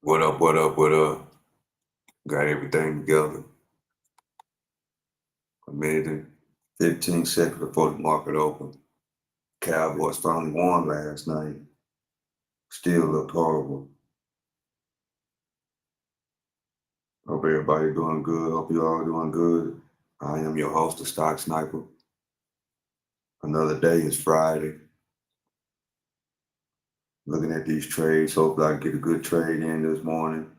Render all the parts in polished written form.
What up, what up, what up? Got everything together. A minute and 15 seconds before the market opened. Cowboys finally won last night. Still looked horrible. Hope everybody doing good. Hope you all doing good. I am your host, the Stock Sniper. Another day is Friday. Looking at these trades. Hopefully I can get a good trade in this morning.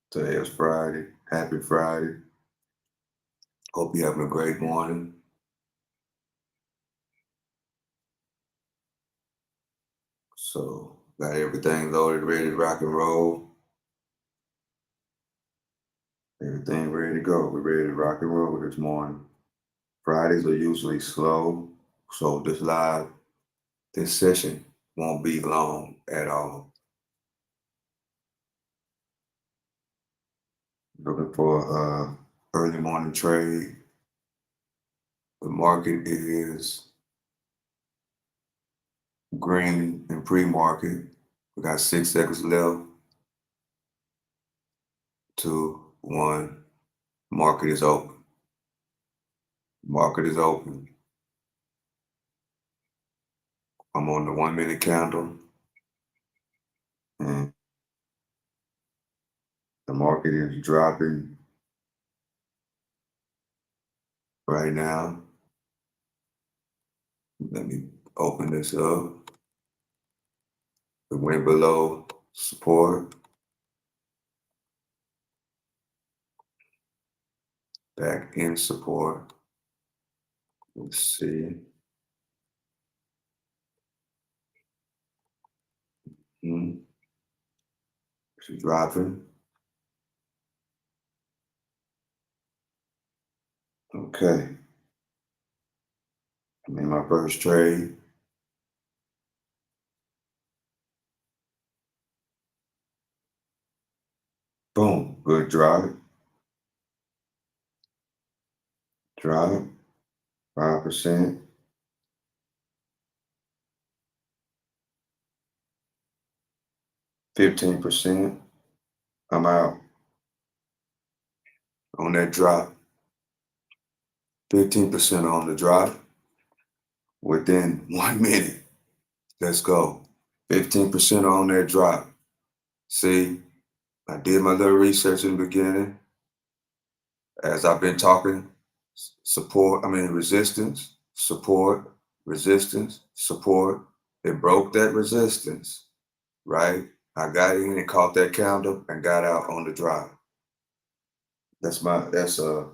Today is Friday. Happy Friday. Hope you're having a great morning. So got everything loaded, ready to rock and roll. Everything ready to go. We're ready to rock and roll this morning. Fridays are usually slow, so this session won't be long at all. Looking for early morning trade. The market is green in pre-market. We got 6 seconds left. 2, 1. Market is open. Market is open. I'm on the 1-minute candle, and the market is dropping right now. Let me open this up. It went below support. Back in support. Let's see. She's dropping. Okay. I'm in my first trade. Boom. Good drop. Drop. 5%. 15%. I'm out on that drop. 15% on the drop within 1 minute. Let's go. 15% on that drop. See, I did my little research in the beginning. As I've been talking, resistance, support, resistance, support. It broke that resistance, right? I got in and caught that candle and got out on the drop. That's a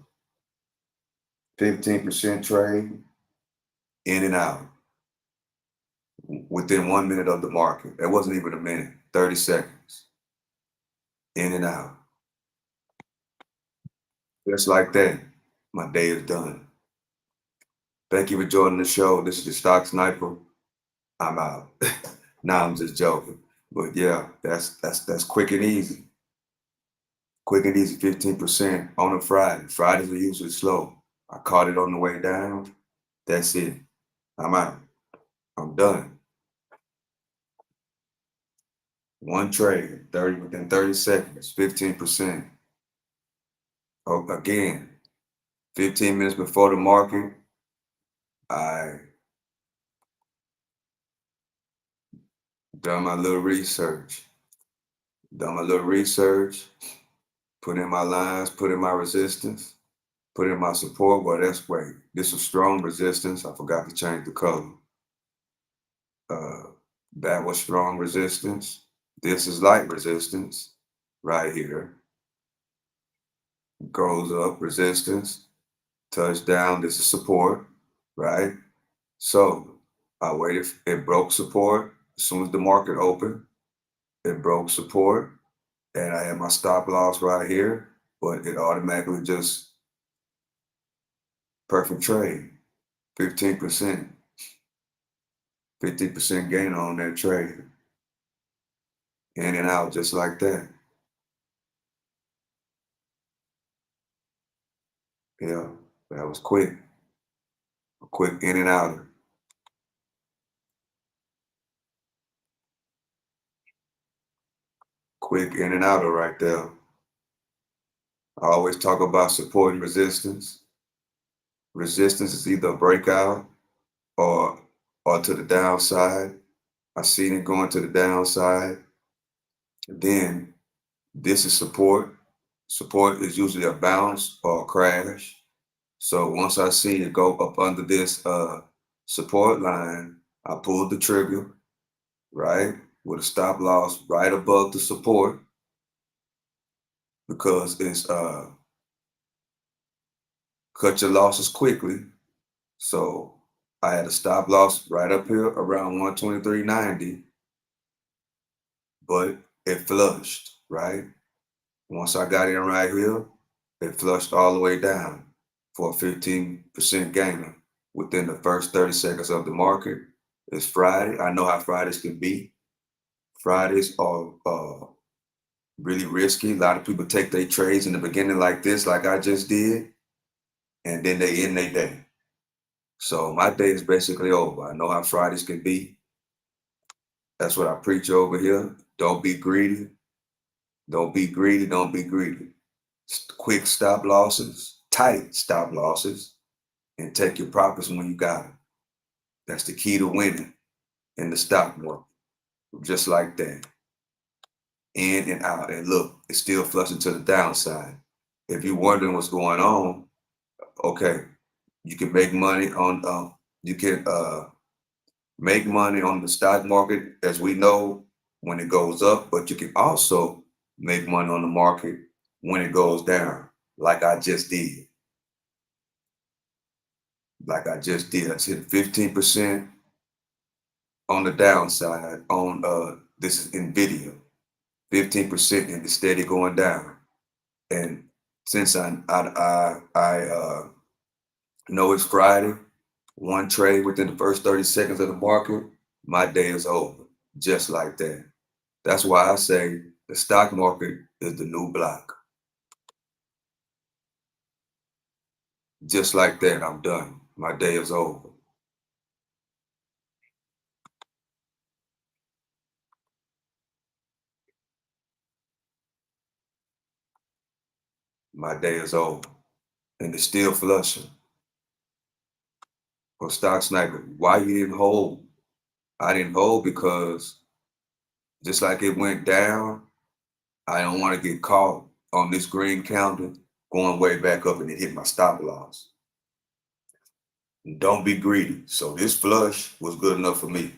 15% trade in and out within 1 minute of the market. That wasn't even a minute, 30 seconds. In and out. Just like that, my day is done. Thank you for joining the show. This is the Stock Sniper. I'm out. Nah, I'm just joking. But yeah, that's quick and easy. Quick and easy, 15% on a Friday. Fridays are usually slow. I caught it on the way down. That's it. I'm out. I'm done. One trade, within 30 seconds, 15%. Oh, again, 15 minutes before the market, I done my little research. Put in my lines, put in my resistance, put in my support. Well, that's great. This is strong resistance. I forgot to change the color. That was strong resistance. This is light resistance right here. Goes up, resistance, touchdown. This is support, right? So I waited. It broke support as soon as the market opened. It broke support, and I had my stop loss right here, but it automatically just perfect trade, 15%, 50% gain on that trade, in and out just like that. Yeah, that was quick, a quick in and out. Quick in and outer right there. I always talk about support and resistance. Resistance is either a breakout or to the downside. I seen it going to the downside. Then this is support. Support is usually a bounce or a crash. So once I see it go up under this support line, I pulled the trigger, right, with a stop loss right above the support because it's cut your losses quickly. So I had a stop loss right up here around 123.90, but it flushed, right? Once I got in right here, it flushed all the way down for a 15% gainer within the first 30 seconds of the market. It's Friday. I know how Fridays can be. Fridays are really risky. A lot of people take their trades in the beginning like this, like I just did, and then they end their day. So my day is basically over. I know how Fridays can be. That's what I preach over here. Don't be greedy. Don't be greedy. Don't be greedy. Quick stop losses, tight stop losses, and take your profits when you got them. That's the key to winning in the stock market. Just like that. In and out. And look, it's still flushing to the downside. If you're wondering what's going on, okay, you can make money on make money on the stock market, as we know, when it goes up, but you can also make money on the market when it goes down, like I just did. Like I just did. I hit 15% on the downside on this is Nvidia. 15% and it's steady going down. And since I know it's Friday, one trade within the first 30 seconds of the market, my day is over. Just like that. That's why I say the stock market is the new block. Just like that, I'm done. My day is over. My day is over. And it's still flushing. Well, stock sniper, why you didn't hold? I didn't hold because just like it went down, I don't want to get caught on this green candle going way back up and it hit my stop loss. Don't be greedy. So this flush was good enough for me.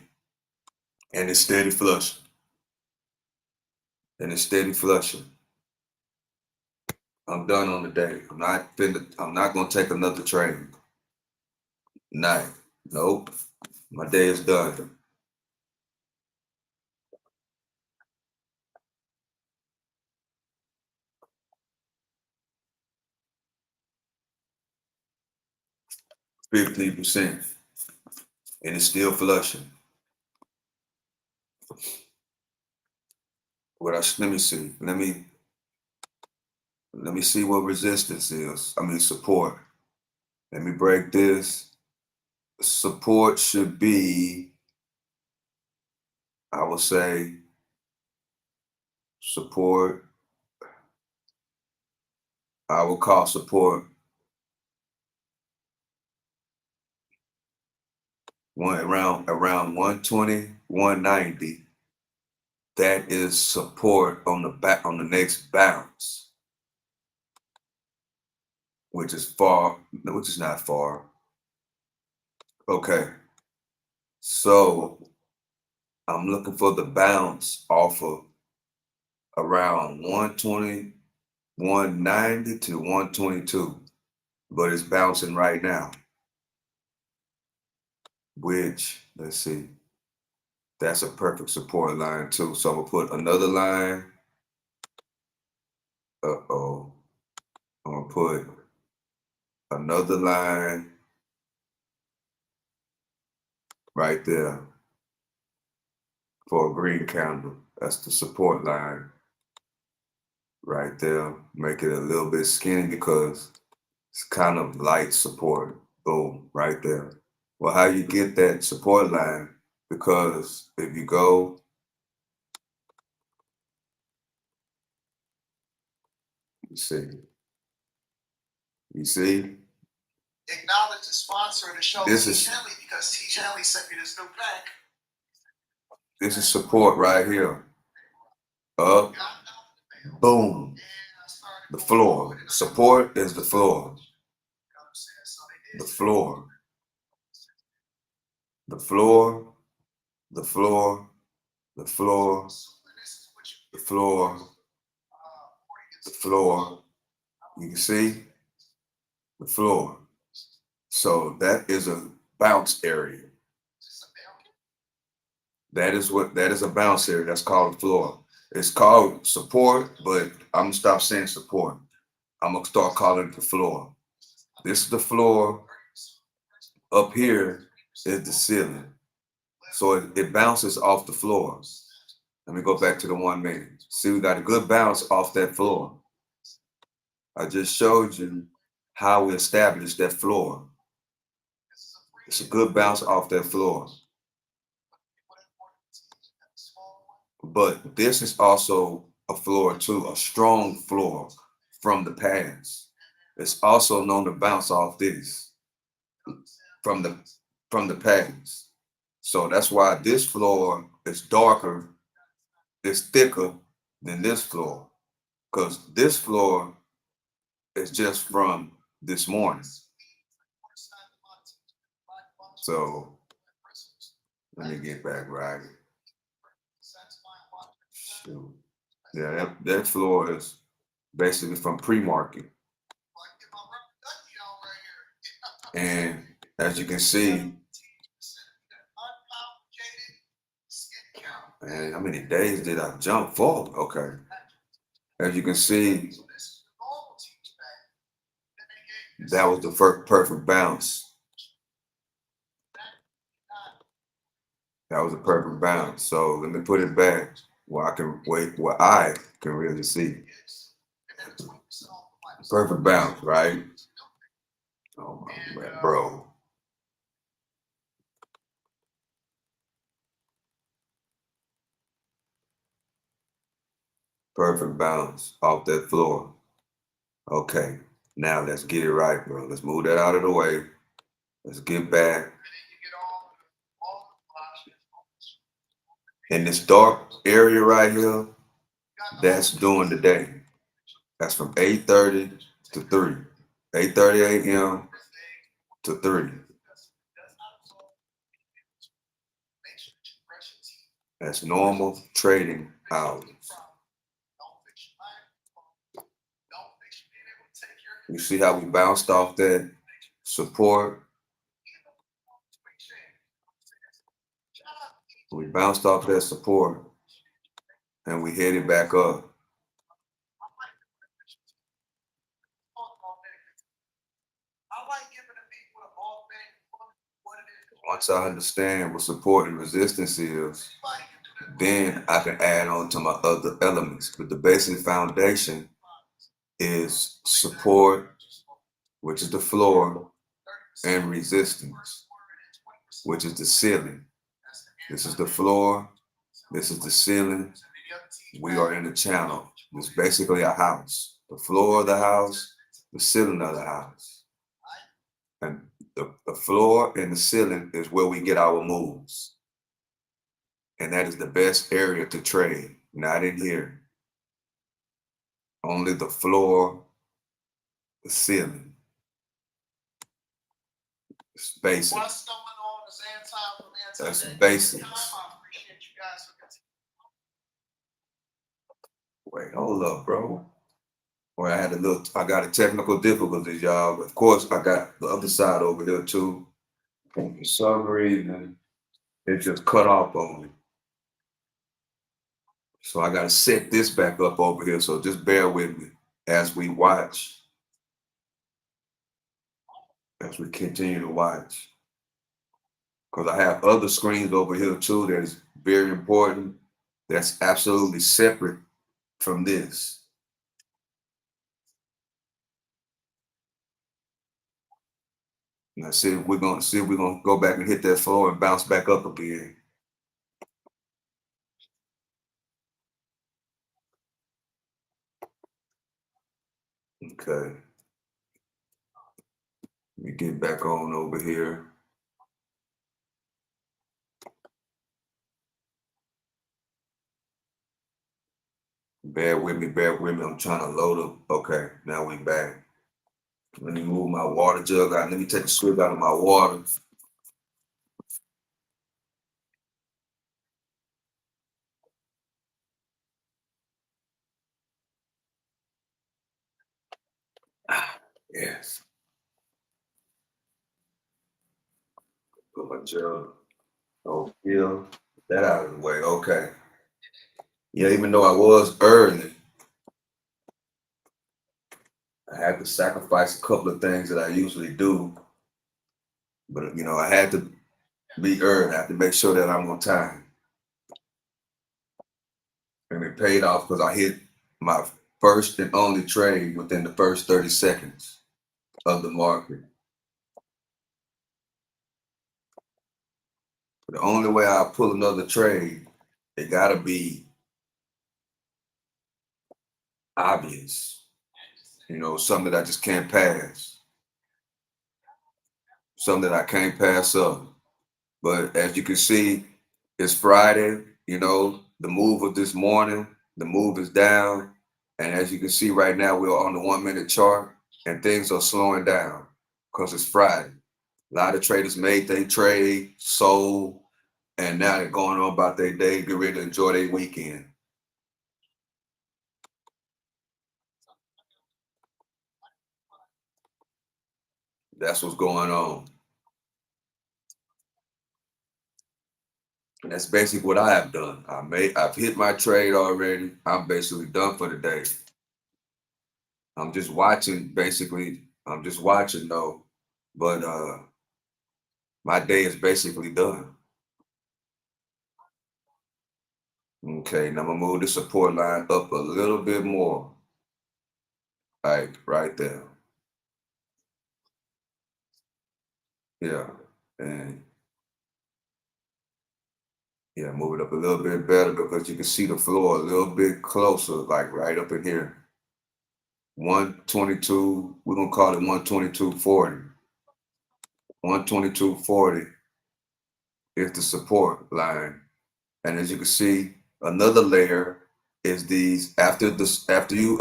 And it's steady flushing. And it's steady flushing. I'm done on the day. I'm not gonna take another trade. Night. Nope. My day is done. $15%. And it's still flushing. Let me see. Let me see what resistance is. I mean support. Let me break this. Support should be, I would say, support. I would call support around 120, 190. That is support on the next bounce, which is not far. Okay. So I'm looking for the bounce off of around 120, 190 to 122, but it's bouncing right now, which, let's see, that's a perfect support line too. So I'm gonna put another line. I'm gonna put another line right there for a green candle. That's the support line right there. Make it a little bit skinny because it's kind of light support. Boom, right there. Well, how you get that support line? Because if you go You see? You see? Acknowledge the sponsor of the show, This T. is Shanley, because T. Shanley sent me this new pack. this is support right here. Up, boom. The floor. Support is the floor. The floor. The floor. The floor. The floor. The floor. The floor. You can see the floor. So that is a bounce area. That is a bounce area. That's called the floor. It's called support, but I'm gonna stop saying support. I'm gonna start calling it the floor. This is the floor. Up here is the ceiling. So it bounces off the floor. Let me go back to the 1 minute. See, we got a good bounce off that floor. I just showed you how we established that floor. It's a good bounce off that floor. But this is also a floor too, a strong floor from the past. It's also known to bounce off this from the past. So that's why this floor is darker, it's thicker than this floor. Because this floor is just from this morning. So let me get back right. Shoot. Yeah, that floor is basically from pre-market. And as you can see, man, how many days did I jump forward? Okay. As you can see, that was the first perfect bounce. That was a perfect bounce. So let me put it back where I can really see. Perfect bounce, right? Oh my man, bro. Perfect bounce off that floor. Okay, now let's get it right, bro. Let's move that out of the way. Let's get back. In this dark area right here, that's during the day. That's from 8:30 to 3. 8:30 a.m. to 3. That's normal trading hours. You see how we bounced off that support? We bounced off that support and we headed back up. Once I understand what support and resistance is, then I can add on to my other elements. But the basic foundation is support, which is the floor, and resistance, which is the ceiling. This is the floor. This is the ceiling. We are in the channel. It's basically a house. The floor of the house, the ceiling of the house. And the floor and the ceiling is where we get our moves. And that is the best area to trade, not in here. Only the floor, the ceiling. It's basic. That's basics. Wait, hold up, bro. Well, I got a technical difficulties, y'all. But of course, I got the other side over here too. And for some reason, it just cut off on me. So I got to set this back up over here. So just bear with me as we watch, as we continue to watch. Because I have other screens over here too that is very important. That's absolutely separate from this. Now see if we're gonna go back and hit that floor and bounce back up again. Okay. Let me get back on over here. Bear with me, bear with me. I'm trying to load up. Okay, now we back. Let me move my water jug out. Let me take a swig out of my water. Yes. Put my jug over here. That out of the way. Okay. Yeah, even though I was early, I had to sacrifice a couple of things that I usually do. But I had to be early. I have to make sure that I'm on time. And it paid off because I hit my first and only trade within the first 30 seconds of the market. The only way I pull another trade, it gotta be obvious. Something that I just can't pass. Something that I can't pass up. But as you can see, it's Friday, the move of this morning, the move is down. And as you can see right now, we're on the 1 minute chart and things are slowing down because it's Friday. A lot of traders made their trade, sold, and now they're going on about their day, get ready to enjoy their weekend. That's what's going on. And that's basically what I have done. I've hit my trade already. I'm basically done for the day. I'm just watching, basically. I'm just watching though. But my day is basically done. Okay, now I'm gonna move the support line up a little bit more. Like right there. Yeah. And yeah, move it up a little bit better because you can see the floor a little bit closer, like right up in here. 122, we're gonna call it 122.40. 122.40 is the support line. And as you can see, another layer is these after you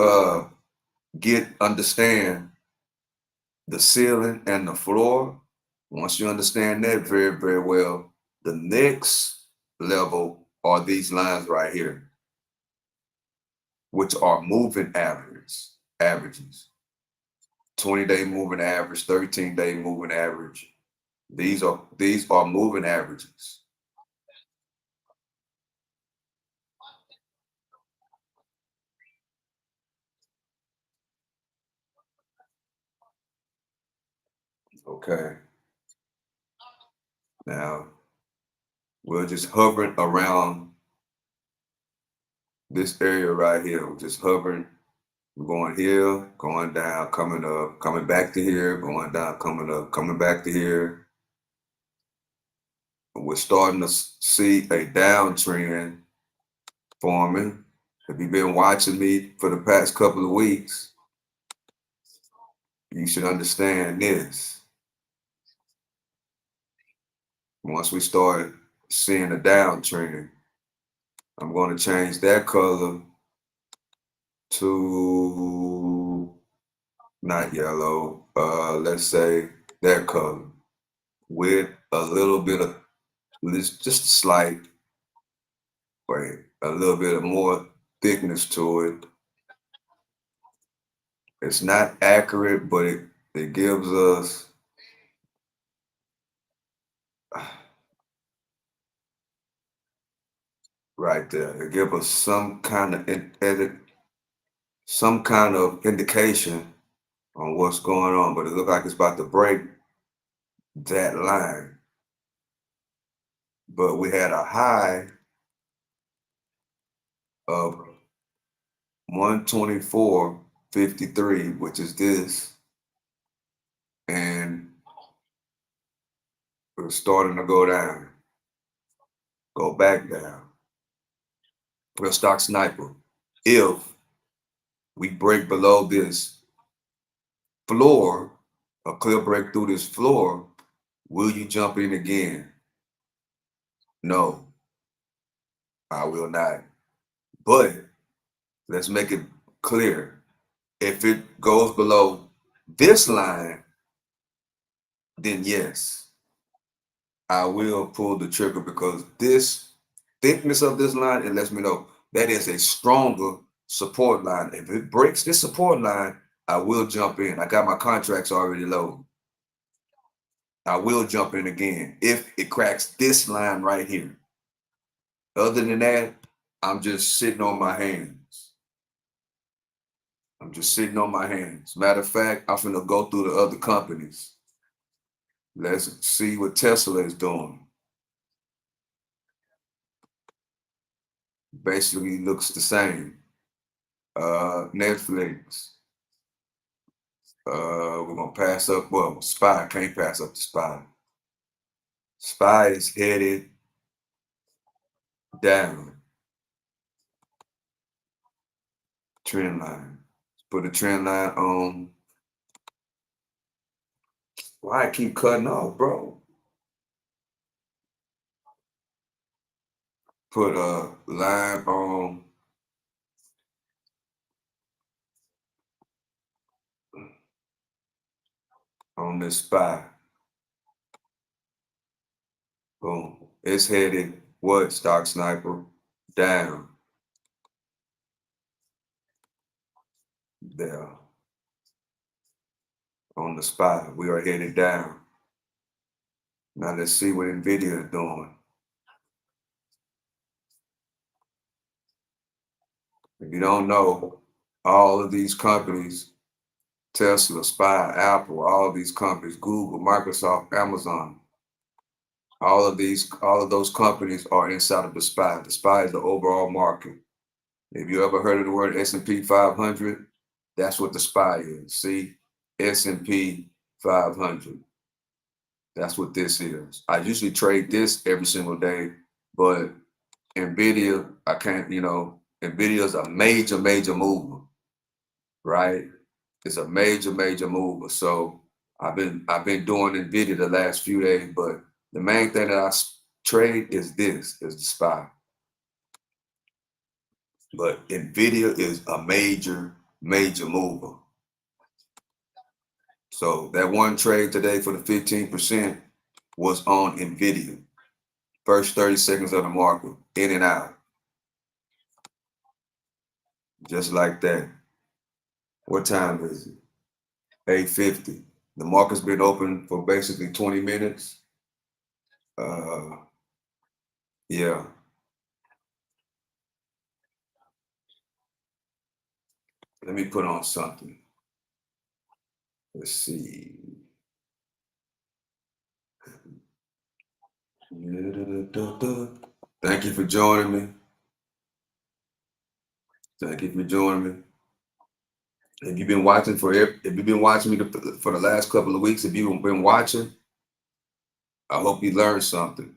understand the ceiling and the floor. Once you understand that very, very well, the next level are these lines right here, which are moving averages. 20-day moving average, 13-day moving average. These are moving averages. Okay. Now we're just hovering around this area right here. We're just hovering. We're going here, going down, coming up, coming back to here, going down, coming up, coming back to here. We're starting to see a downtrend forming. If you've been watching me for the past couple of weeks, you should understand this. Once we start seeing a downtrend, I'm going to change that color to not yellow, let's say that color with a little bit of just a slight, wait, a little bit of more thickness to it. It's not accurate, but it gives us right there. It gives us some kind of some kind of indication on what's going on, but it looks like it's about to break that line. But we had a high of 124.53, which is this, and we're starting to go down, go back down. We're stock sniper. If we break below this floor, a clear break through this floor, will you jump in again? No, I will not. But let's make it clear. If it goes below this line, then yes, I will pull the trigger, because this thickness of this line, it lets me know that is a stronger support line. If it breaks this support line, I will jump in. I got my contracts already low. I will jump in again if it cracks this line right here. Other than that, I'm just sitting on my hands. I'm just sitting on my hands. Matter of fact, I'm gonna go through the other companies. Let's see what Tesla is doing. Basically looks the same. Netflix. We're gonna pass up. Well, SPY can't pass up the SPY. SPY is headed down. Trend line. Put a trend line on. Why I keep cutting off, bro? Put a line on this SPY. Boom. It's headed what, Stock Sniper? Down. There. On the SPY. We are headed down. Now let's see what NVIDIA is doing. If you don't know, all of these companies, Tesla, SPY, Apple, all of these companies, Google, Microsoft, Amazon, all of those companies are inside of the SPY. The SPY is the overall market. If you ever heard of the word S&P 500, that's what the SPY is. See, S&P 500. That's what this is. I usually trade this every single day, but NVIDIA, I can't, NVIDIA is a major, major mover, right? It's a major, major mover. So I've been doing NVIDIA the last few days, but the main thing that I trade is the SPY. But NVIDIA is a major, major mover. So that one trade today for the 15% was on NVIDIA. First 30 seconds of the market, in and out. Just like that. What time is it? 8:50. The market's been open for basically 20 minutes. Yeah. Let me put on something. Let's see. Thank you for joining me. Thank you for joining me. If you've been watching me for the last couple of weeks, if you've been watching, I hope you learned something.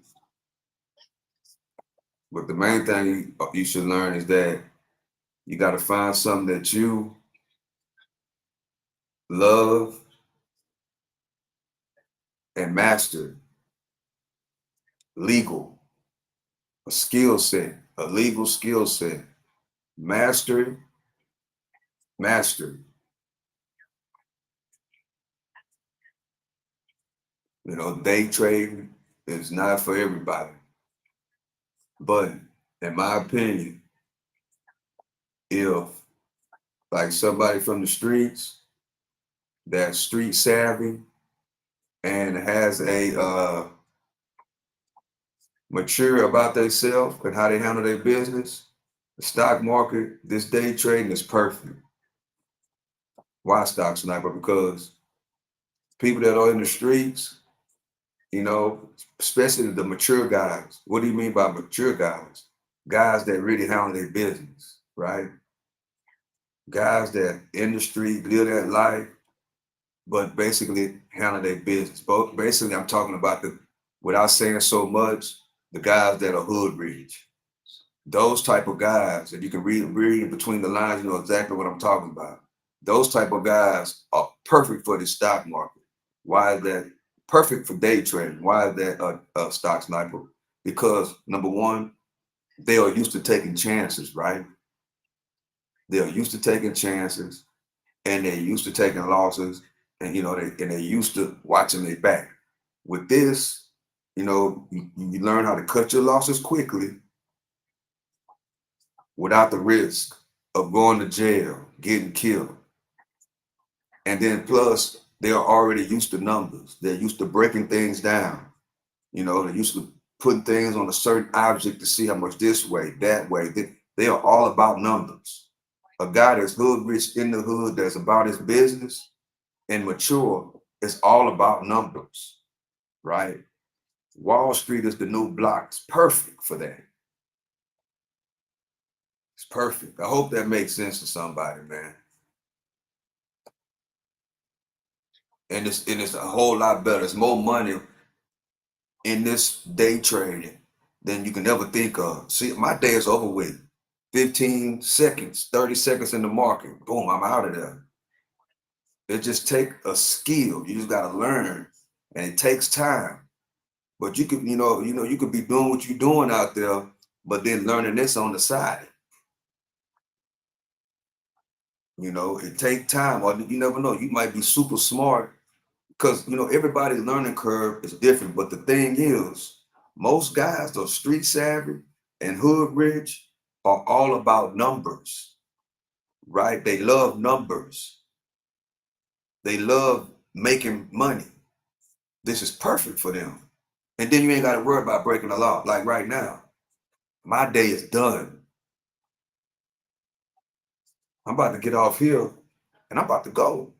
But the main thing you should learn is that you got to find something that you love and master. Legal, a skill set, a legal skill set. Master. Day trading is not for everybody. But in my opinion, if like somebody from the streets that's street savvy and has a mature about themselves and how they handle their business, the stock market, this day trading is perfect. Why Stock Sniper? Because people that are in the streets, especially the mature guys. What do you mean by mature guys? Guys that really handle their business, right? Guys that in the street live that life, but basically handle their business. Both basically, I'm talking about without saying so much, the guys that are hood rich. Those type of guys, and you can read between the lines, you know exactly what I'm talking about. Those type of guys are perfect for the stock market. Why is that? Perfect for day trading. Why is that a stock sniper? Because number one, they are used to taking chances, right? They are used to taking chances, and they're used to taking losses, and they're used to watching their back. With this, you learn how to cut your losses quickly without the risk of going to jail, getting killed. And then plus, they are already used to numbers. They're used to breaking things down. They're used to putting things on a certain object to see how much this way, that way. They are all about numbers. A guy that's hood rich in the hood, that's about his business and mature, is all about numbers, right? Wall Street is the new block. It's perfect for that. It's perfect. I hope that makes sense to somebody, man. And it's a whole lot better. It's more money in this day trading than you can ever think of. See, my day is over with. 15 seconds, 30 seconds in the market. Boom, I'm out of there. It just take a skill. You just gotta learn. And it takes time. But you could, you could be doing what you're doing out there, but then learning this on the side. It takes time, or you never know. You might be super smart because everybody's learning curve is different. But the thing is, most guys, those street savvy and hood rich, are all about numbers, right? They love numbers. They love making money. This is perfect for them. And then you ain't got to worry about breaking the law. Like right now, my day is done. I'm about to get off here and I'm about to go.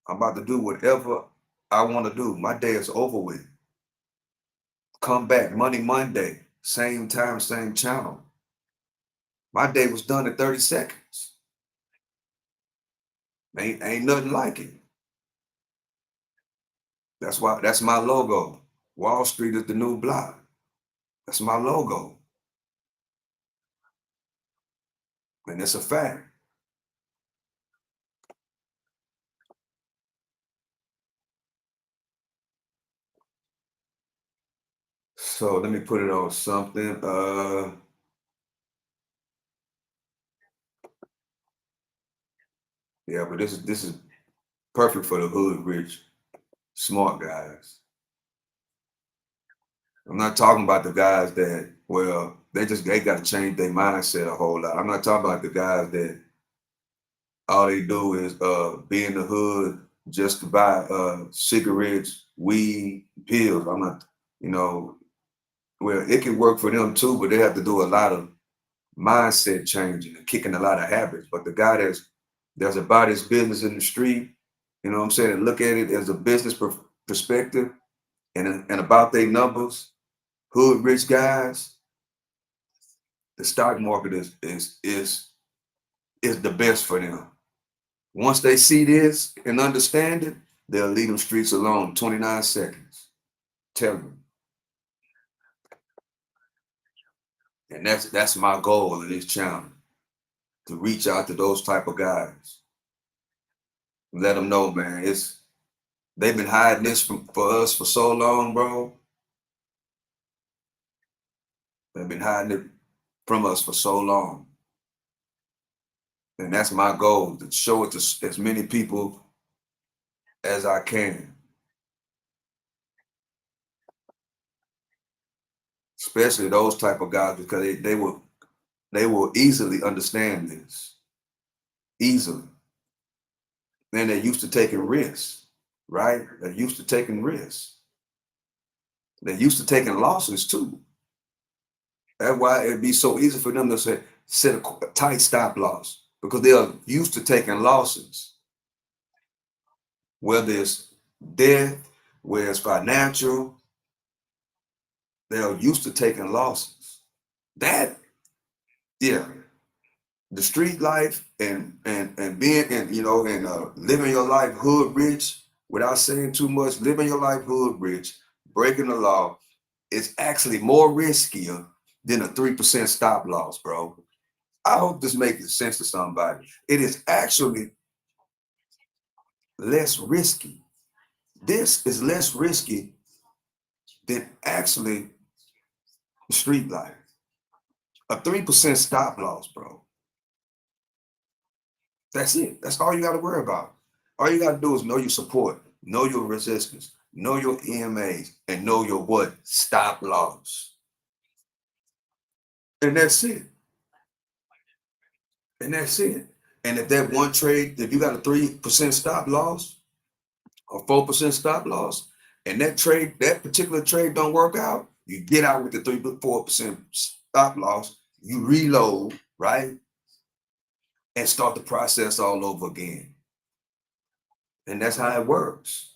I'm about to do whatever I want to do. My day is over with. Come back Money Monday, same time, same channel. My day was done in 30 seconds. Ain't nothing like it. That's my logo. Wall Street is the new block. That's my logo. And it's a fact. So let me put it on something. Yeah, but this is perfect for the hood rich, smart guys. I'm not talking about the guys that, well, they got to change their mindset a whole lot. I'm not talking about the guys that all they do is be in the hood just to buy cigarettes, weed, pills. I'm not, well, it can work for them too, but they have to do a lot of mindset changing and kicking a lot of habits. But the guy that's about his business in the street, you know what I'm saying, and look at it as a business perspective and about their numbers, hood rich guys, the stock market is the best for them. Once they see this and understand it, they'll leave them streets alone. 29 seconds. Tell them. And that's my goal in this channel, to reach out to those type of guys. Let them know, man. They've been hiding this for us for so long, bro. They've been hiding it from us for so long. And that's my goal, to show it to as many people as I can. Especially those type of guys, because they will easily understand this. Easily. And they're used to taking risks, right? They're used to taking risks. They're used to taking losses too. That's why it'd be so easy for them to set a tight stop loss, because they are used to taking losses. Whether it's death, whether it's financial, they are used to taking losses. That, yeah, the street life and being and living your life hood rich without saying too much, living your life hood rich, breaking the law, is actually more riskier than a 3% stop loss, bro. I hope this makes sense to somebody. It is actually less risky. This is less risky than actually street life. A 3% stop loss, bro. That's it. That's all you got to worry about. All you got to do is know your support, know your resistance, know your EMAs, and know your what? Stop loss. And that's it. And that's it. And if that one trade, if you got a 3% stop loss or 4% stop loss, and that trade, that particular trade don't work out, you get out with the 3-4% stop loss, you reload, right? And start the process all over again. And that's how it works.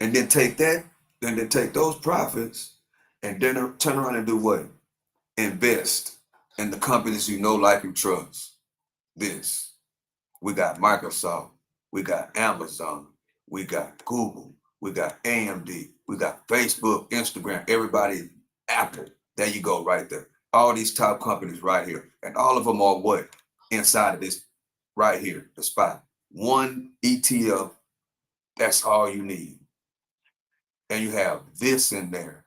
And then take that, and then take those profits, and then turn around and do what? Invest in the companies you know, like, and trust. This. We got Microsoft, we got Amazon, we got Google, we got AMD, we got Facebook, Instagram, everybody, Apple. There you go, right there. All these top companies right here. And all of them are what? Inside of this right here, the spot. One ETF, that's all you need. And you have this in there.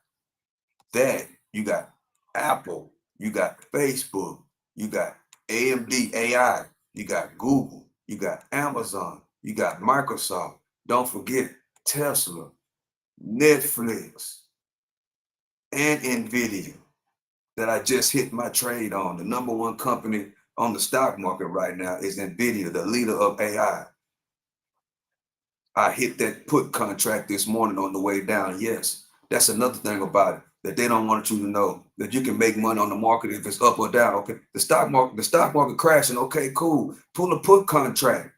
That, you got Apple, you got Facebook, you got AMD AI, you got Google, you got Amazon, you got Microsoft. Don't forget Tesla, Netflix, and Nvidia that I just hit my trade on. The number one company on the stock market right now is Nvidia, the leader of AI. I hit that put contract this morning on the way down. Yes, that's another thing about it that they don't want you to know, that you can make money on the market if it's up or down. Okay, the stock market crashing. Okay, cool. Pull a put contract.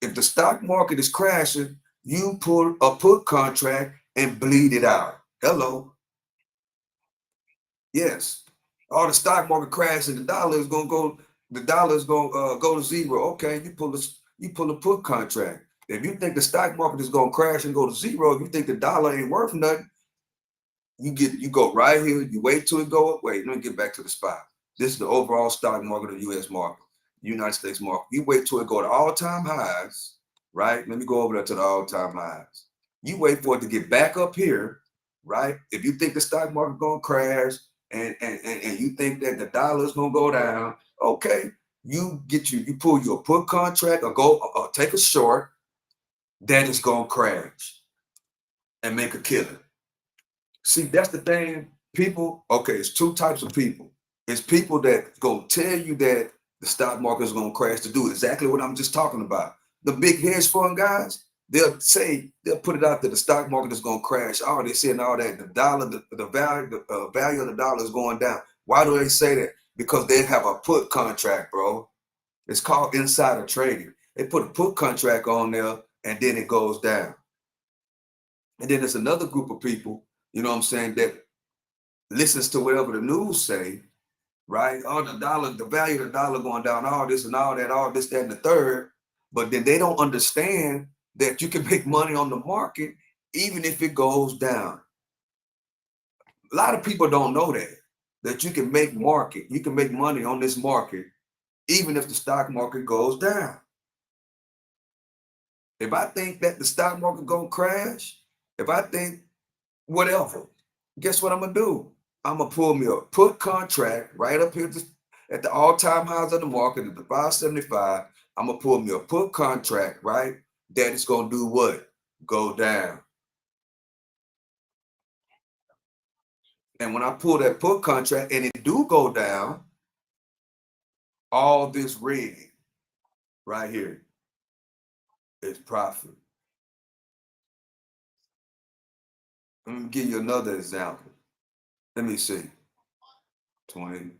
If the stock market is crashing, you pull a put contract and bleed it out. Hello. Yes. All the stock market crashing, the dollar is gonna go. The dollar is gonna go to zero. Okay, you pull a put contract. If you think the stock market is gonna crash and go to zero, if you think the dollar ain't worth nothing, you go right here. You wait till it go up. Wait, let me get back to the spot. This is the overall stock market of the U.S. market, United States market. You wait till it go to all-time highs, right? Let me go over there to the all-time highs. You wait for it to get back up here, right? If you think the stock market gonna crash and you think that the dollar is gonna go down, okay, you pull your put contract or take a short that is gonna crash and make a killing. See, that's the thing. People, okay, it's two types of people. It's people that go tell you that the stock market is gonna crash to do exactly what I'm just talking about. The big hedge fund guys, they'll put it out that the stock market is gonna crash. Oh, they're saying all that the dollar, the value of the dollar is going down. Why do they say that? Because they have a put contract, bro. It's called insider trading. They put a put contract on there and then it goes down. And then there's another group of people, you know what I'm saying, that listens to whatever the news say, right? Oh, the dollar, the value of the dollar going down, all this and all that, all this, that, and the third. But then they don't understand that you can make money on the market even if it goes down. A lot of people don't know that you can make money on this market even if the stock market goes down. If I think that the stock market gonna crash, if I think whatever, guess what I'm gonna do? I'm gonna pull me a put contract right up here at the all-time highs of the market at the 575. I'm gonna pull me a put contract, right? That is gonna do what? Go down. And when I pull that put contract and it do go down, all this red right here is profit. Let me give you another example. Let me see. 20.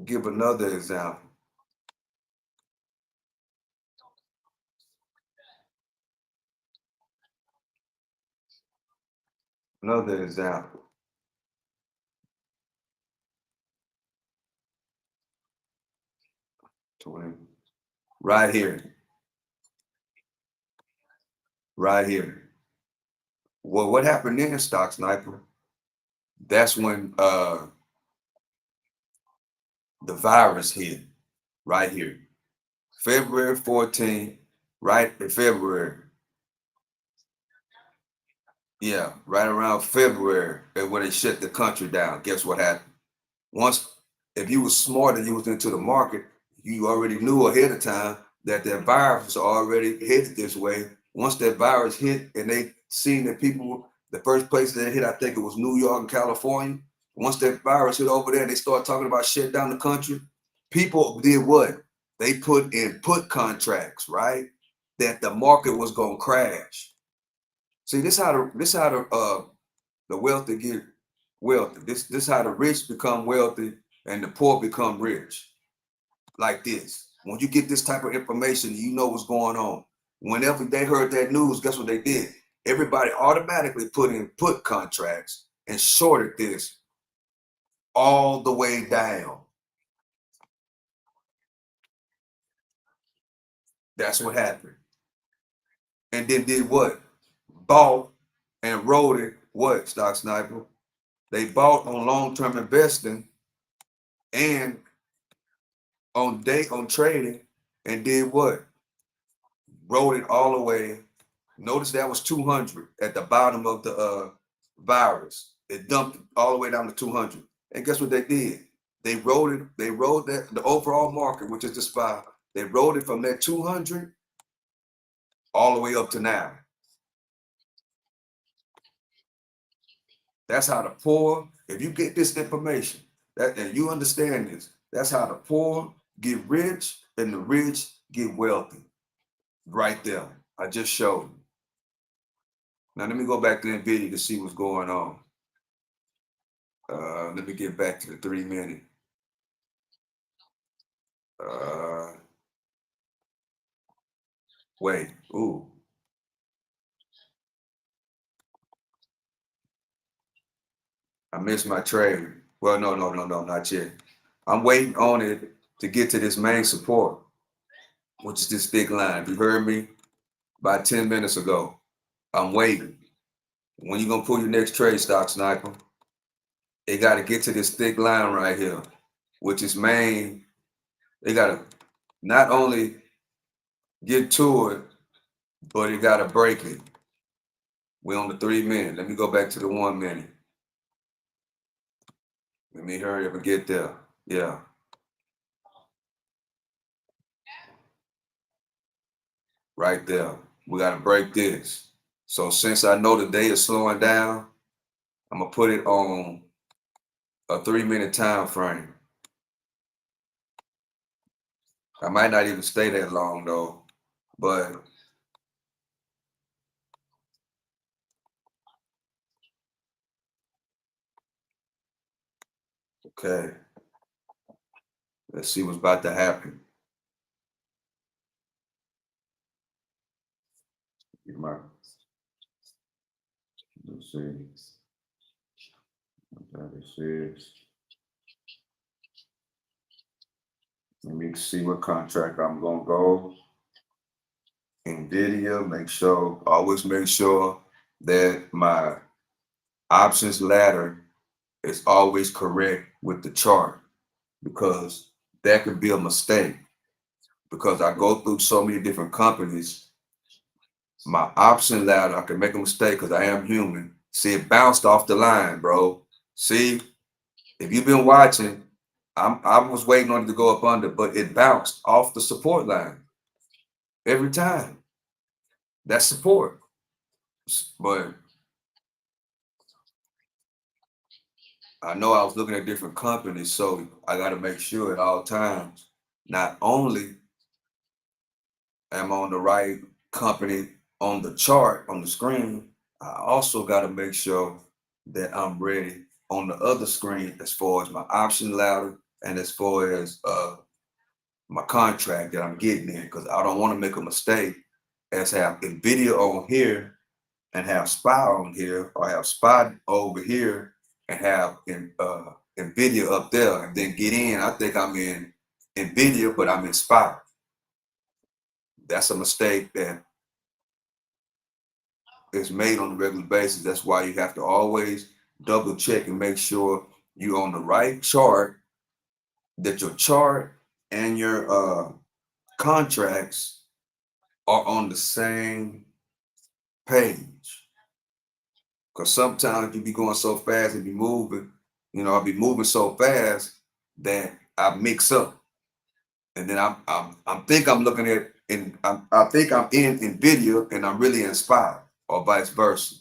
Give another example. Another example. 20. Right here. Right here. Well, what happened then, Stock Sniper? That's when the virus hit right here. February 14th, right in February. Yeah, right around February when they shut the country down. Guess what happened? Once, if you was smart and you was into the market, you already knew ahead of time that virus was already headed this way. Once that virus hit and they seen that people, the first place that hit, I think it was New York and California. Once that virus hit over there, they started talking about shut down the country. People did what? They put in put contracts, right? That the market was gonna crash. See, this how the wealthy get wealthy. This how the rich become wealthy and the poor become rich. Like this. When you get this type of information, you know what's going on. Whenever they heard that news, guess what they did? Everybody automatically put in put contracts and shorted this all the way down. That's what happened. And then did what? Bought and rode it. What, Stock Sniper? They bought on long-term investing and on trading and did what? Rode it all the way. Notice that was 200 at the bottom of the virus. It dumped all the way down to 200. And guess what they did? They rode it. They rode that the overall market, which is the SPY. They rode it from that 200 all the way up to now. That's how the poor. If you get this information, that and you understand this, that's how the poor get rich and the rich get wealthy. Right there. I just showed you. Now let me go back to NVIDIA to see what's going on. Let me get back to the 3 minute. Wait. Ooh. I missed my trade. Well, no, not yet. I'm waiting on it to get to this main support, which is this thick line. You heard me about 10 minutes ago. I'm waiting. When you gonna pull your next trade, Stock Sniper? They got to get to this thick line right here, which is main. They got to not only get to it, but it got to break it. We're on the 3 minute. Let me go back to the 1 minute. Let me hurry up and get there. Yeah. Right there. We got to break this. So since I know the day is slowing down, I'm going to put it on a 3 minute time frame. I might not even stay that long though, but okay. Let's see what's about to happen. Let's see. 36. Let me see what contract I'm gonna go. NVIDIA, always make sure that my options ladder is always correct with the chart because that could be a mistake. Because I go through so many different companies, my option ladder, I can make a mistake because I am human. See, it bounced off the line, bro. See, if you've been watching, I was waiting on it to go up under, but it bounced off the support line every time. That's support. But I know I was looking at different companies, so I got to make sure at all times, not only am I on the right company on the chart on the screen, I also got to make sure that I'm ready on the other screen as far as my option ladder and as far as my contract that I'm getting in, because I don't want to make a mistake as have NVIDIA on here and have SPY on here, or have SPY over here and have NVIDIA up there, and then get in. I think I'm in NVIDIA, but I'm in SPY. That's a mistake that is made on a regular basis. That's why you have to always double check and make sure you're on the right chart, that your chart and your contracts are on the same page. Because sometimes you be going so fast and be moving, I'll be moving so fast that I mix up. And then I'm think I'm looking at and I think I'm in video and I'm really inspired, or vice versa.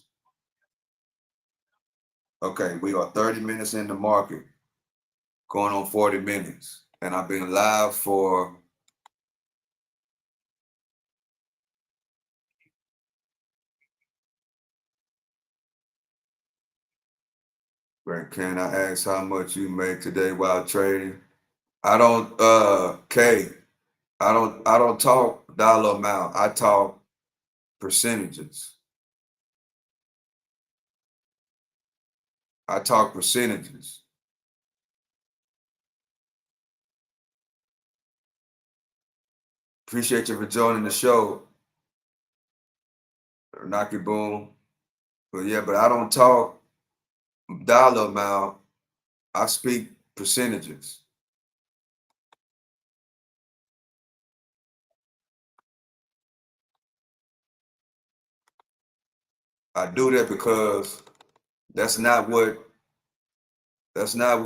Okay, we are 30 minutes in the market, going on 40 minutes. And I've been live for can I ask how much you make today while trading? I don't K, I don't talk dollar amount. I talk percentages. I talk percentages. Appreciate you for joining the show. Knock it boom. But yeah, but I don't talk dollar amount. I speak percentages. I do that because that's not what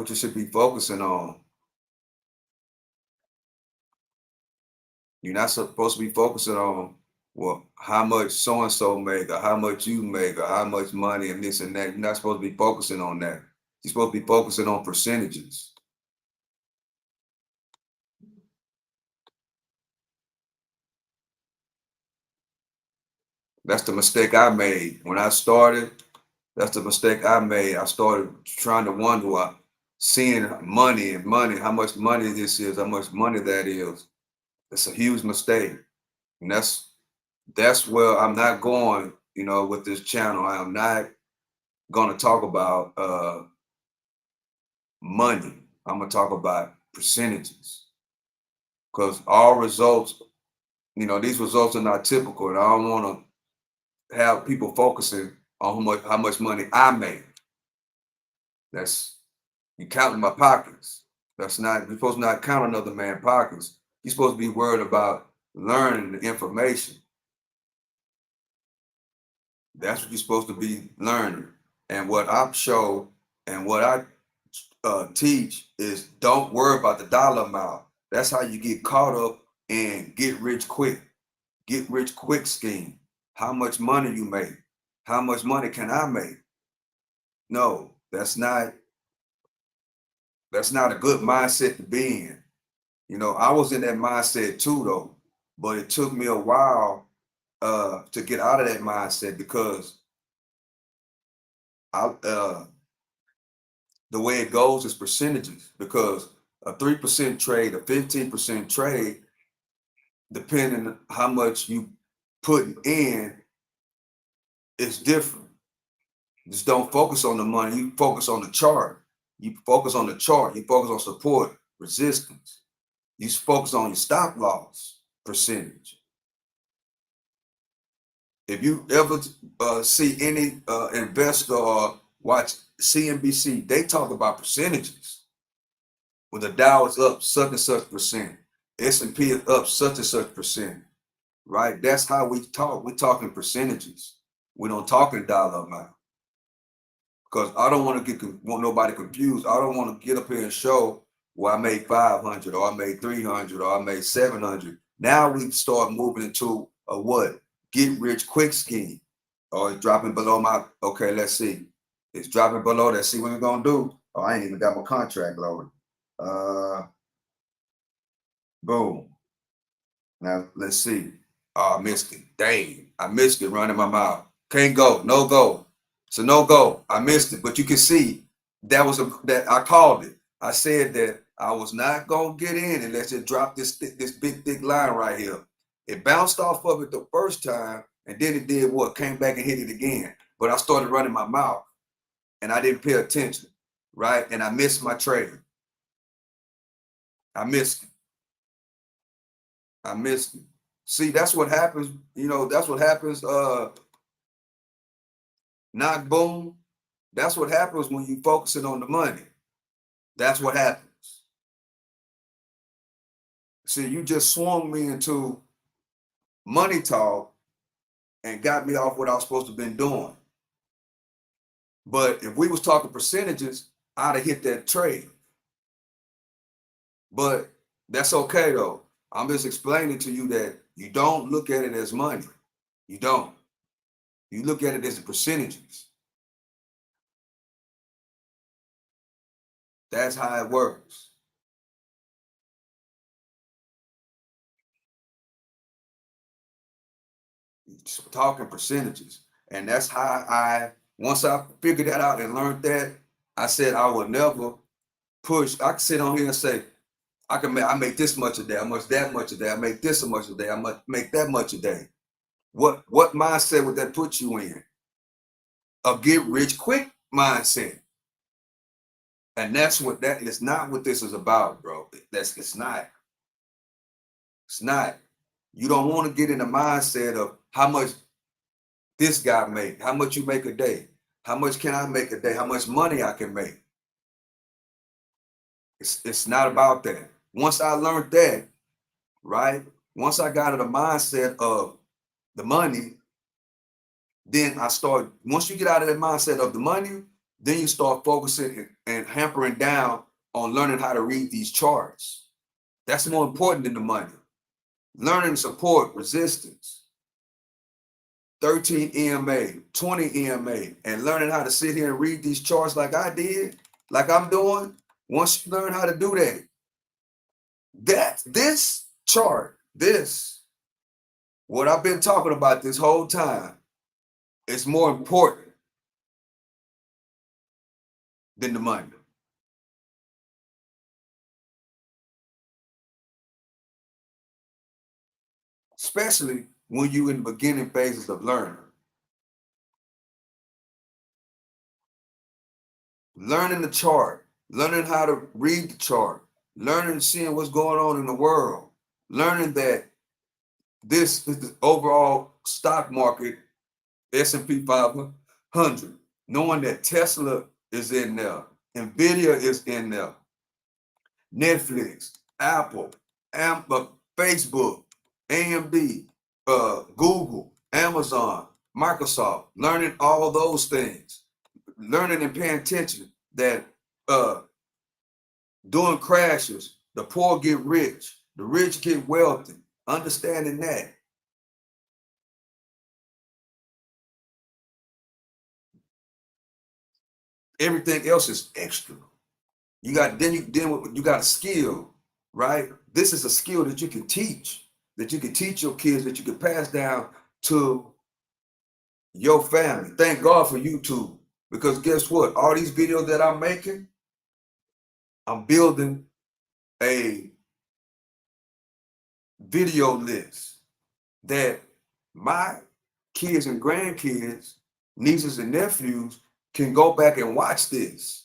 you should be focusing on. You're not supposed to be focusing on, well, how much so and so make, or how much you make, or how much money and this and that. You're not supposed to be focusing on that. You're supposed to be focusing on percentages. That's the mistake I made when I started. That's the mistake I made. I started trying to wonder, seeing money and money, how much money this is, how much money that is. It's a huge mistake. And that's where I'm not going, with this channel. I am not going to talk about money. I'm going to talk about percentages. Because all results, these results are not typical. And I don't want to have people focusing on how much money I make. That's you counting my pockets. That's not You're supposed to not count another man's pockets. You're supposed to be worried about learning the information. That's what you're supposed to be learning. And what I show and what I teach is, don't worry about the dollar amount. That's how you get caught up in get rich quick scheme. How much money you make? How much money can I make? No, that's not a good mindset to be in. I was in that mindset too, though, but it took me a while to get out of that mindset, because the way it goes is percentages. Because a 3% trade, a 15% trade, depending on how much you put in, is different. Just don't focus on the money. You focus on the chart. You focus on the chart. You focus on support, resistance. You focus on your stop loss percentage. If you ever see any investor or watch CNBC, they talk about percentages. When the Dow is up such and such percent, S&P is up such and such percent, right? That's how we talk. We're talking percentages. We don't talk in dollar amount. Because I don't want nobody confused. I don't want to get up here and show, well, I made 500, or I made 300, or I made 700. Now we start moving into a what? Get rich quick scheme. Or it's dropping below my, okay, let's see. It's dropping below. Let's see what we're going to do. Oh, I ain't even got my contract loaded. Boom. Now let's see. Oh, I missed it. Dang, I missed it running my mouth. Can't go. No go. So no go. I missed it. But you can see that I called it. I said that I was not gonna get in unless it dropped this big thick line right here. It bounced off of it the first time, and then it did what? Came back and hit it again. But I started running my mouth, and I didn't pay attention, right? And I missed my trade. I missed it. I missed it. See, that's what happens. That's what happens. Knock boom. That's what happens when you focusing on the money. That's what happens. See, you just swung me into money talk and got me off what I was supposed to have been doing. But if we was talking percentages, I'd have hit that trade. But that's okay though. I'm just explaining to you that you don't look at it as money. You don't. You look at it as the percentages. That's how it works. Just talking percentages. And that's how once I figured that out and learned that, I said I will never push. I can sit on here and say, I make this much a day, I must that much a day, I make this a much a day, I must make that much a day. What mindset would that put you in? A get rich quick mindset. And that's what that is not what this is about, bro. It's not. It's not. You don't want to get in the mindset of how much this guy make, how much you make a day, how much can I make a day, how much money I can make. It's not about that. Once I learned that, right? Once I got in the mindset of the money, then I start, once you get out of that mindset of the money, then you start focusing and hampering down on learning how to read these charts. That's more important than the money. Learning support, resistance, 13 EMA, 20 EMA, and learning how to sit here and read these charts like I did, like I'm doing. Once you learn how to do that, this chart, what I've been talking about this whole time, is more important than the money. Especially when you're in the beginning phases of learning. Learning the chart, learning how to read the chart, learning seeing what's going on in the world, learning that this is the overall stock market, S&P 500, knowing that Tesla is in there, Nvidia is in there, Netflix, Apple, Facebook, AMD, Google, Amazon, Microsoft, learning all those things, learning and paying attention that during crashes, the poor get rich, the rich get wealthy, understanding that. Everything else is extra. You got you got a skill, right? This is a skill that you can teach, your kids, that you can pass down to your family. Thank God for YouTube, because guess what? All these videos that I'm making, I'm building a video list that my kids and grandkids, nieces and nephews can go back and watch this.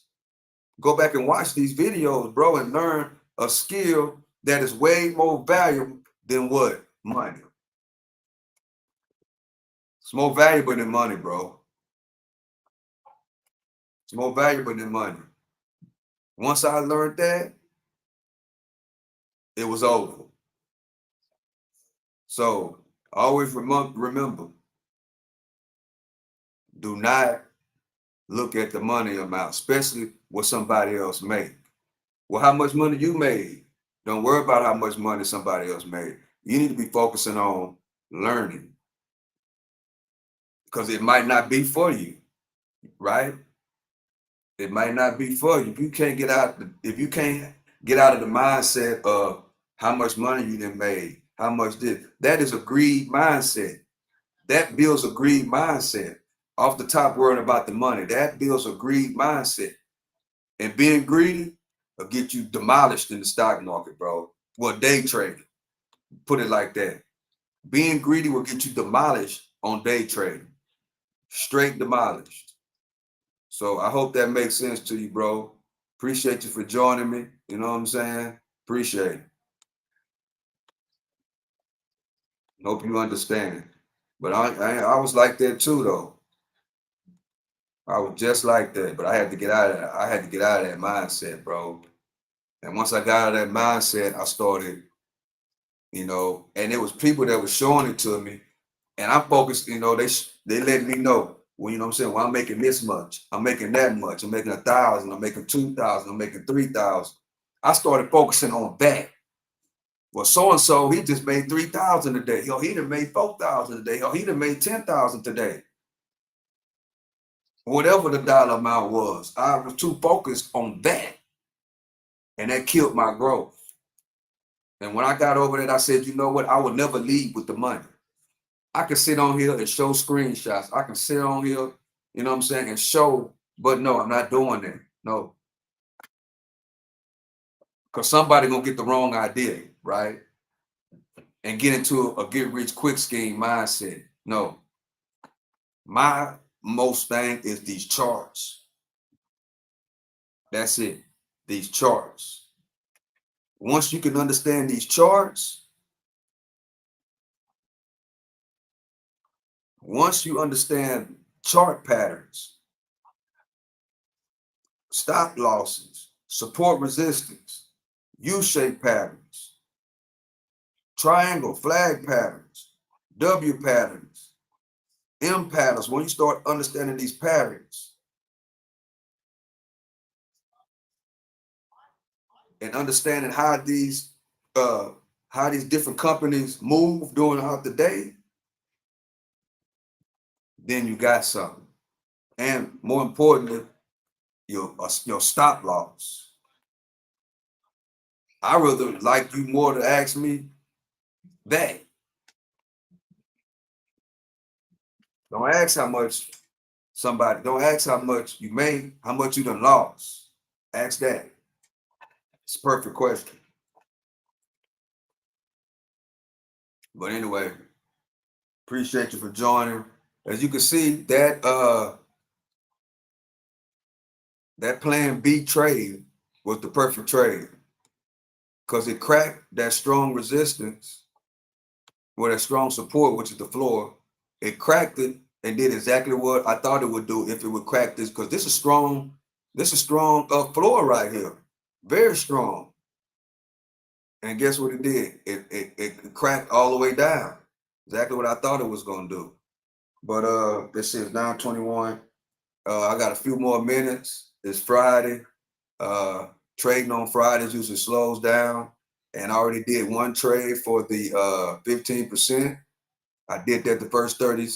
Go back and watch these videos, bro, and learn a skill that is way more valuable than what? Money. It's more valuable than money, bro. It's more valuable than money. Once I learned that, it was over. So always remember, do not look at the money amount, especially what somebody else made. Well, how much money you made? Don't worry about how much money somebody else made. You need to be focusing on learning, because it might not be for you, right? It might not be for you. If you can't get out of the mindset of how much money you done made, how much that is a greed mindset. That builds a greed mindset. Off the top, worrying about the money, that builds a greed mindset. And being greedy will get you demolished in the stock market, bro. Well, day trading, put it like that. Being greedy will get you demolished on day trading, straight demolished. So I hope that makes sense to you, bro. Appreciate you for joining me. You know what I'm saying? Appreciate it. Hope you understand. But I was like that too, though. I was just like that, but I had to get out of that. I had to get out of that mindset, bro. And once I got out of that mindset, I started, and it was people that were showing it to me, and I'm focused. They let me know. Well, you know what I'm saying. Well, I'm making this much. I'm making that much. I'm making 1,000. I'm making 2,000. I'm making 3,000. I started focusing on that. Well, so and so, he just made 3,000 a day. He done made 4,000 a day. He done made 10,000 today. Whatever the dollar amount was, I was too focused on that, and that killed my growth. And when I got over that, I said, you know what? I would never leave with the money. I can sit on here and show screenshots. I can sit on here, you know what I'm saying, and show, but no, I'm not doing that. No. Because somebody gonna get the wrong idea, right? And get into a get rich quick scheme mindset. No. My most thing is these charts. That's it. These charts. Once you can understand these charts, once you understand chart patterns, stop losses, support resistance, U-shaped patterns, triangle, flag patterns, W patterns, M patterns, when you start understanding these patterns and understanding how these different companies move during the day, then you got something. And more importantly, your stop loss. I rather like you more to ask me that. Don't ask how much don't ask how much you made, how much you done lost. Ask that. It's a perfect question. But anyway, appreciate you for joining. As you can see, that plan B trade was the perfect trade because it cracked that strong resistance or that strong support, which is the floor. It cracked it and did exactly what I thought it would do if it would crack this, because this is strong. This is strong floor right here, very strong. And guess what it did? It cracked all the way down. Exactly what I thought it was gonna do. But this is 9:21. I got a few more minutes. It's Friday. Trading on Fridays usually slows down. And I already did one trade for the 15%. I did that the first 30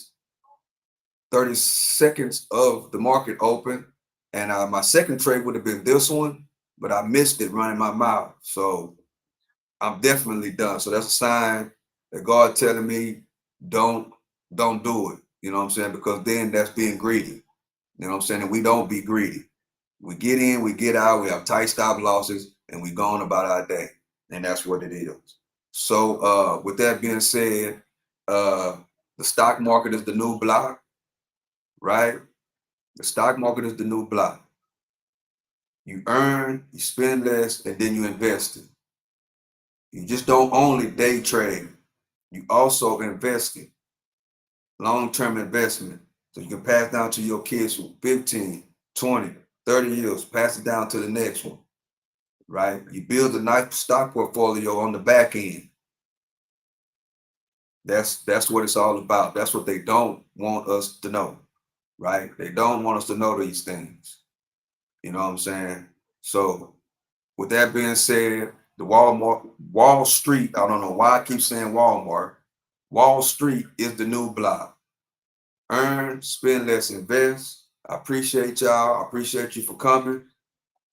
seconds of the market open. And my second trade would have been this one, but I missed it running my mouth. So I'm definitely done. So that's a sign that God telling me don't do it. You know what I'm saying? Because then that's being greedy. You know what I'm saying? And we don't be greedy. We get in, we get out, we have tight stop losses, and we go on about our day. And that's what it is. So with that being said, the stock market is the new block, right? The stock market is the new block. You earn, you spend less, and then you invest it. You just don't only day trade. You also invest it. Long-term investment. So you can pass down to your kids for 15, 20, 30 years, pass it down to the next one, right? You build a nice stock portfolio on the back end. That's what it's all about. That's what they don't want us to know, right? They don't want us to know these things. You know what I'm saying? So with that being said, the Wall Street, I don't know why I keep saying Walmart. Wall Street is the new block. Earn, spend less, invest. I appreciate y'all. I appreciate you for coming.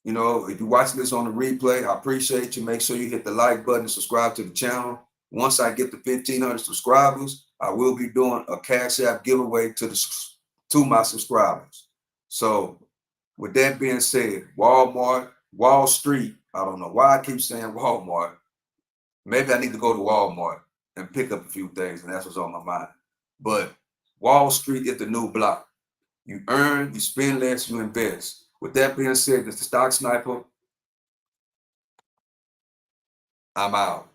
If you're watching this on the replay, I appreciate you. Make sure you hit the like button and subscribe to the channel. Once I get to 1,500 subscribers, I will be doing a Cash App giveaway to my subscribers. So with that being said, Walmart, Wall Street, I don't know why I keep saying Walmart. Maybe I need to go to Walmart and pick up a few things, and that's what's on my mind. But Wall Street is the new block. You earn, you spend less, you invest. With that being said, this is the Stock Sniper. I'm out.